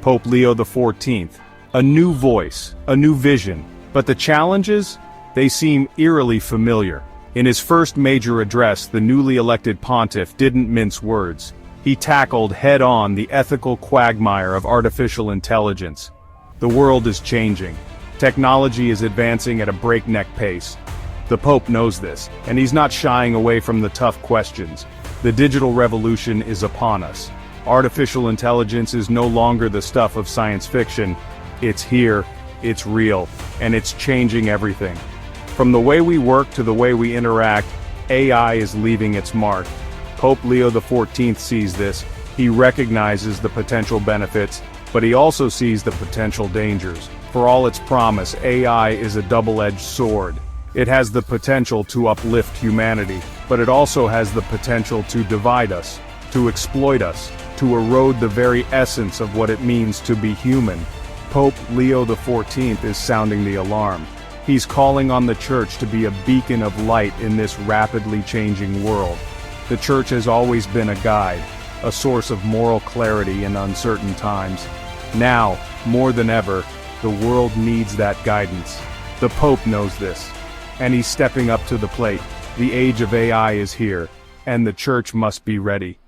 Pope Leo XIV. A new voice, a new vision. But the challenges? They seem eerily familiar. In his first major address, the newly elected pontiff didn't mince words. He tackled head-on the ethical quagmire of artificial intelligence. The world is changing. Technology is advancing at a breakneck pace. The Pope knows this, and he's not shying away from the tough questions. The digital revolution is upon us. Artificial intelligence is no longer the stuff of science fiction. It's here, it's real, and it's changing everything. From the way we work to the way we interact, AI is leaving its mark. Pope Leo XIV sees this. He recognizes the potential benefits, but he also sees the potential dangers. For all its promise, AI is a double-edged sword. It has the potential to uplift humanity, but it also has the potential to divide us, to exploit us, to erode the very essence of what it means to be human. Pope Leo XIV is sounding the alarm. He's calling on the Church to be a beacon of light in this rapidly changing world. The Church has always been a guide, a source of moral clarity in uncertain times. Now, more than ever, the world needs that guidance. The Pope knows this, and he's stepping up to the plate. The age of AI is here, and the Church must be ready.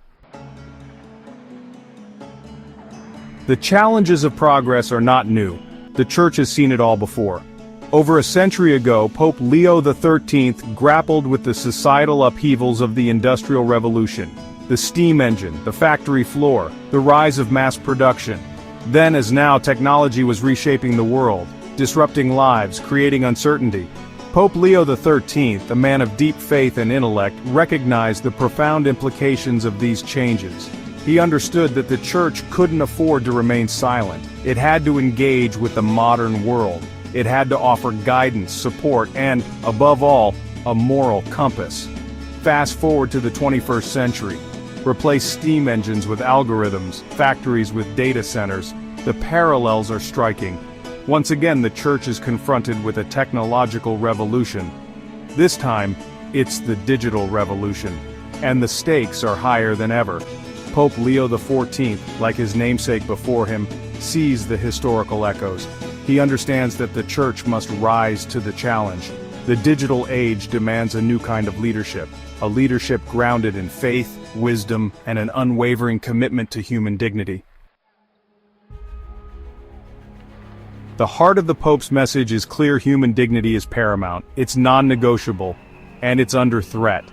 The challenges of progress are not new. The Church has seen it all before. Over a century ago, Pope Leo XIII grappled with the societal upheavals of the Industrial Revolution. The steam engine, the factory floor, the rise of mass production. Then as now, technology was reshaping the world, disrupting lives, creating uncertainty. Pope Leo XIII, a man of deep faith and intellect, recognized the profound implications of these changes. He understood that the Church couldn't afford to remain silent. It had to engage with the modern world. It had to offer guidance, support, and, above all, a moral compass. Fast forward to the 21st century. Replace steam engines with algorithms, factories with data centers. The parallels are striking. Once again, the Church is confronted with a technological revolution. This time, it's the digital revolution. And the stakes are higher than ever. Pope Leo XIV, like his namesake before him, sees the historical echoes. He understands that the Church must rise to the challenge. The digital age demands a new kind of leadership, a leadership grounded in faith, wisdom, and an unwavering commitment to human dignity. The heart of the Pope's message is clear: human dignity is paramount, it's non-negotiable, and it's under threat.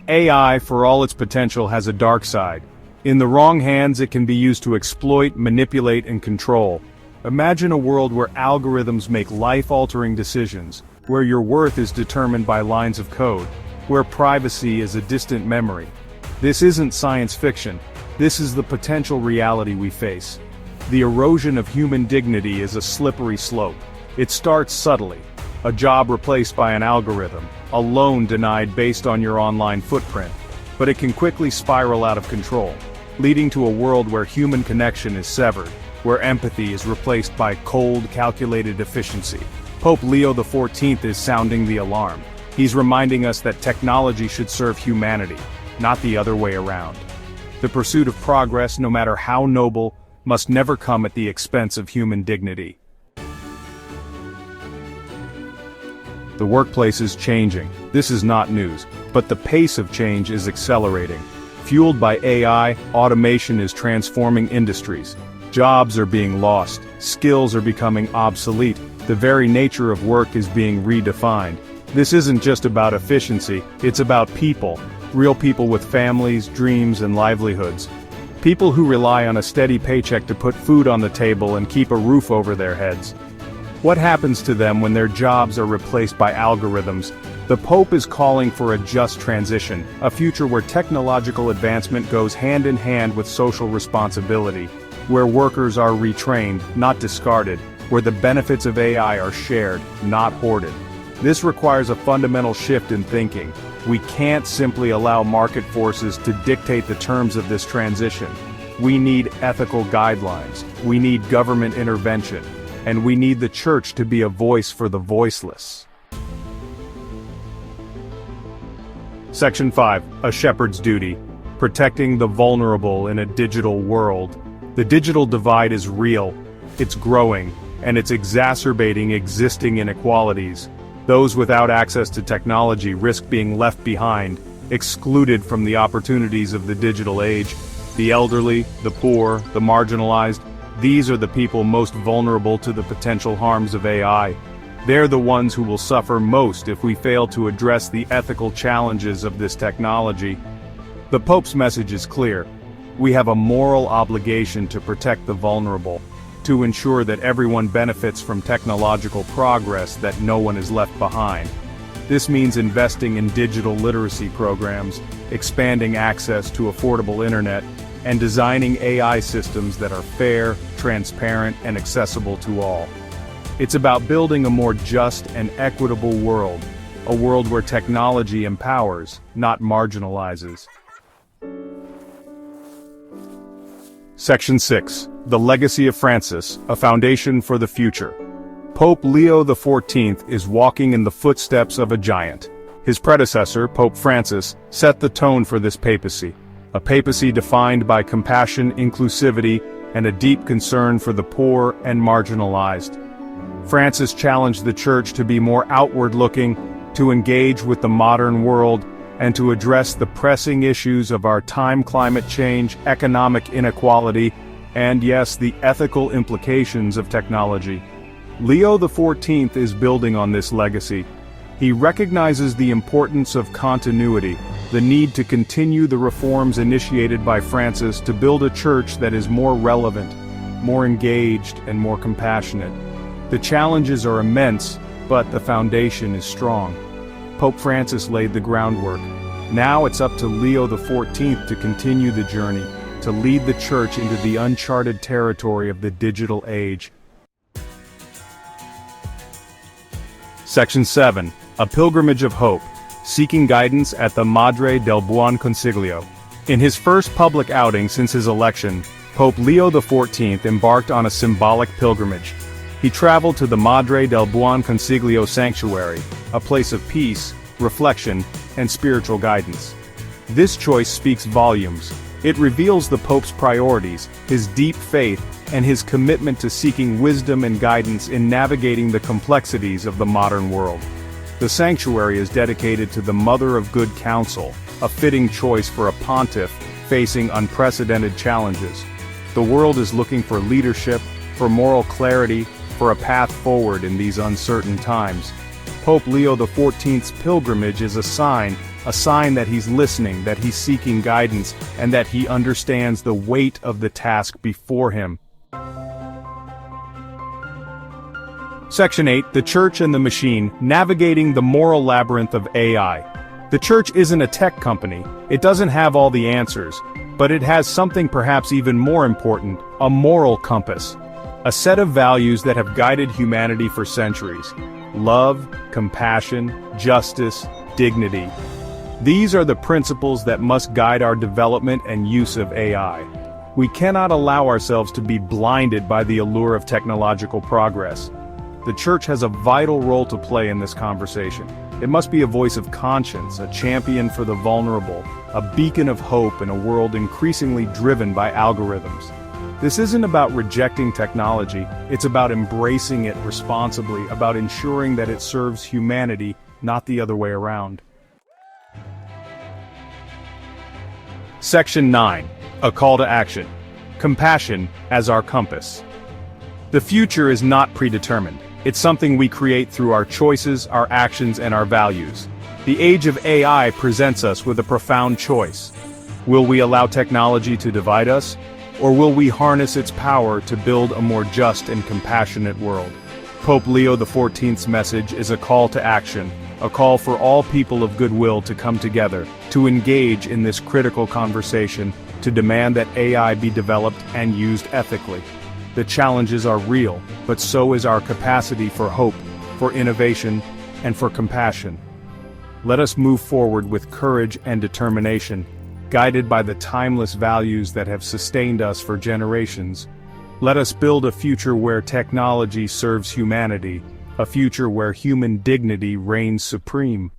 AI, for all its potential, has a dark side. In the wrong hands, it can be used to exploit, manipulate, and control. Imagine a world where algorithms make life-altering decisions, where your worth is determined by lines of code, where privacy is a distant memory. This isn't science fiction. This is the potential reality we face. The erosion of human dignity is a slippery slope. It starts subtly. A job replaced by an algorithm, a loan denied based on your online footprint. But it can quickly spiral out of control, leading to a world where human connection is severed, where empathy is replaced by cold, calculated efficiency. Pope Leo XIV is sounding the alarm. He's reminding us that technology should serve humanity, not the other way around. The pursuit of progress, no matter how noble, must never come at the expense of human dignity. The workplace is changing. This is not news, but the pace of change is accelerating. Fueled by AI, automation is transforming industries. Jobs are being lost, skills are becoming obsolete, the very nature of work is being redefined. This isn't just about efficiency, it's about people, real people with families, dreams, and livelihoods. People who rely on a steady paycheck to put food on the table and keep a roof over their heads. What happens to them when their jobs are replaced by algorithms? The Pope is calling for a just transition, a future where technological advancement goes hand in hand with social responsibility, where workers are retrained, not discarded, where the benefits of AI are shared, not hoarded. This requires a fundamental shift in thinking. We can't simply allow market forces to dictate the terms of this transition. We need ethical guidelines, we need government intervention, and we need the Church to be a voice for the voiceless. Section 5. A Shepherd's Duty. Protecting the vulnerable in a digital world. The digital divide is real, it's growing, and it's exacerbating existing inequalities. Those without access to technology risk being left behind, excluded from the opportunities of the digital age. The elderly, the poor, the marginalized, these are the people most vulnerable to the potential harms of AI. They're the ones who will suffer most if we fail to address the ethical challenges of this technology. The Pope's message is clear. We have a moral obligation to protect the vulnerable, to ensure that everyone benefits from technological progress, that no one is left behind. This means investing in digital literacy programs, expanding access to affordable internet, and designing AI systems that are fair, transparent, and accessible to all. It's about building a more just and equitable world, a world where technology empowers, not marginalizes. Section 6. The Legacy of Francis, a Foundation for the Future. Pope Leo XIV is walking in the footsteps of a giant. His predecessor, Pope Francis, set the tone for this papacy, a papacy defined by compassion, inclusivity, and a deep concern for the poor and marginalized. Francis challenged the Church to be more outward-looking, to engage with the modern world, and to address the pressing issues of our time: climate change, economic inequality, and yes, the ethical implications of technology. Leo XIV is building on this legacy. He recognizes the importance of continuity, the need to continue the reforms initiated by Francis to build a church that is more relevant, more engaged, and more compassionate. The challenges are immense, but the foundation is strong. Pope Francis laid the groundwork. Now it's up to Leo XIV to continue the journey, to lead the Church into the uncharted territory of the digital age. Section 7. A Pilgrimage of Hope, Seeking Guidance at the Madre del Buon Consiglio. In his first public outing since his election, Pope Leo XIV embarked on a symbolic pilgrimage. He traveled to the Madre del Buon Consiglio sanctuary, a place of peace, reflection, and spiritual guidance. This choice speaks volumes. It reveals the Pope's priorities, his deep faith, and his commitment to seeking wisdom and guidance in navigating the complexities of the modern world. The sanctuary is dedicated to the Mother of Good Counsel, a fitting choice for a pontiff facing unprecedented challenges. The world is looking for leadership, for moral clarity, for a path forward in these uncertain times. Pope Leo XIV's pilgrimage is a sign that he's listening, that he's seeking guidance, and that he understands the weight of the task before him. Section 8. The Church and the Machine, Navigating the Moral Labyrinth of AI. The Church isn't a tech company. It doesn't have all the answers, but it has something perhaps even more important, a moral compass. A set of values that have guided humanity for centuries. Love, compassion, justice, dignity. These are the principles that must guide our development and use of AI. We cannot allow ourselves to be blinded by the allure of technological progress. The Church has a vital role to play in this conversation. It must be a voice of conscience, a champion for the vulnerable, a beacon of hope in a world increasingly driven by algorithms. This isn't about rejecting technology, it's about embracing it responsibly, about ensuring that it serves humanity, not the other way around. Section 9. A Call to Action. Compassion as our compass. The future is not predetermined. It's something we create through our choices, our actions, and our values. The age of AI presents us with a profound choice. Will we allow technology to divide us? Or will we harness its power to build a more just and compassionate world? Pope Leo XIV's message is a call to action, a call for all people of goodwill to come together, to engage in this critical conversation, to demand that AI be developed and used ethically. The challenges are real, but so is our capacity for hope, for innovation, and for compassion. Let us move forward with courage and determination, guided by the timeless values that have sustained us for generations. Let us build a future where technology serves humanity, a future where human dignity reigns supreme.